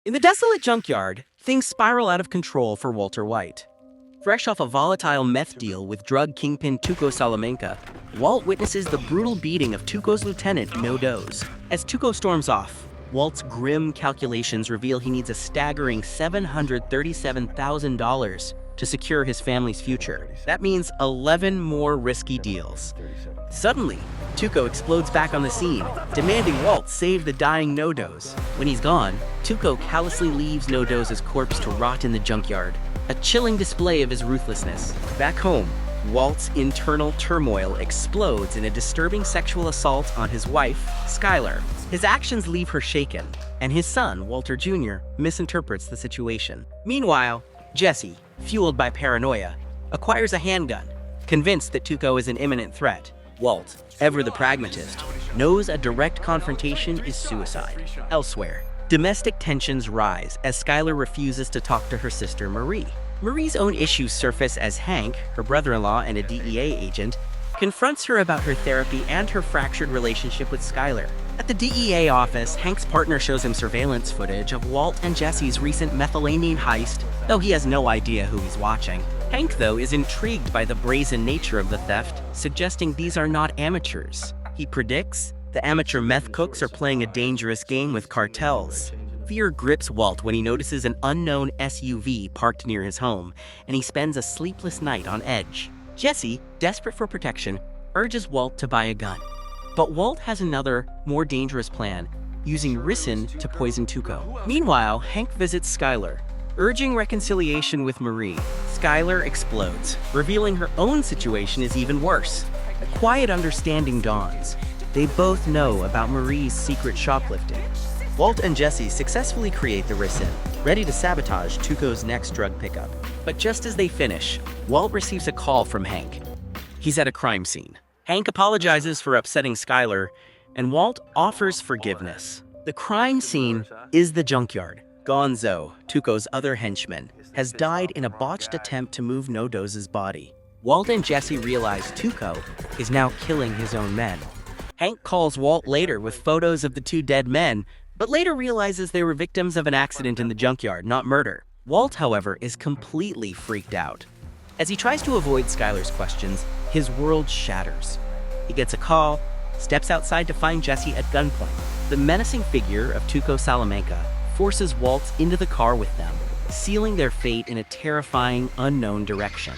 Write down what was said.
In the desolate junkyard, things spiral out of control for Walter White. Fresh off a volatile meth deal with drug kingpin Tuco Salamanca, Walt witnesses the brutal beating of Tuco's lieutenant, No-Doze. As Tuco storms off, Walt's grim calculations reveal he needs a staggering $737,000 to secure his family's future. That means 11 more risky deals. Suddenly, Tuco explodes back on the scene, demanding Walt save the dying No-Doze. When he's gone, Tuco callously leaves No-Doze's corpse to rot in the junkyard, a chilling display of his ruthlessness. Back home, Walt's internal turmoil explodes in a disturbing sexual assault on his wife, Skyler. His actions leave her shaken, and his son, Walter Jr., misinterprets the situation. Meanwhile, Jesse, fueled by paranoia, acquires a handgun, convinced that Tuco is an imminent threat. Walt, ever the pragmatist, knows a direct confrontation is suicide. Elsewhere, domestic tensions rise as Skyler refuses to talk to her sister Marie. Marie's own issues surface as Hank, her brother-in-law and a DEA agent, confronts her about her therapy and her fractured relationship with Skyler. At the DEA office, Hank's partner shows him surveillance footage of Walt and Jesse's recent methylamine heist, though he has no idea who he's watching. Hank, though, is intrigued by the brazen nature of the theft, suggesting these are not amateurs. He predicts the amateur meth cooks are playing a dangerous game with cartels. Fear grips Walt when he notices an unknown SUV parked near his home, and he spends a sleepless night on edge. Jesse, desperate for protection, urges Walt to buy a gun. But Walt has another, more dangerous plan, using ricin to poison Tuco. Meanwhile, Hank visits Skyler, urging reconciliation with Marie. Skyler explodes, revealing her own situation is even worse. A quiet understanding dawns. They both know about Marie's secret shoplifting. Walt and Jesse successfully create the ricin, ready to sabotage Tuco's next drug pickup. But just as they finish, Walt receives a call from Hank. He's at a crime scene. Hank apologizes for upsetting Skyler, and Walt offers forgiveness. The crime scene is the junkyard. Gonzo, Tuco's other henchman, has died in a botched attempt to move No-Doze's body. Walt and Jesse realize Tuco is now killing his own men. Hank calls Walt later with photos of the two dead men, but later realizes they were victims of an accident in the junkyard, not murder. Walt, however, is completely freaked out. As he tries to avoid Skyler's questions, his world shatters. He gets a call, steps outside to find Jesse at gunpoint. The menacing figure of Tuco Salamanca forces Walt into the car with them, sealing their fate in a terrifying, unknown direction.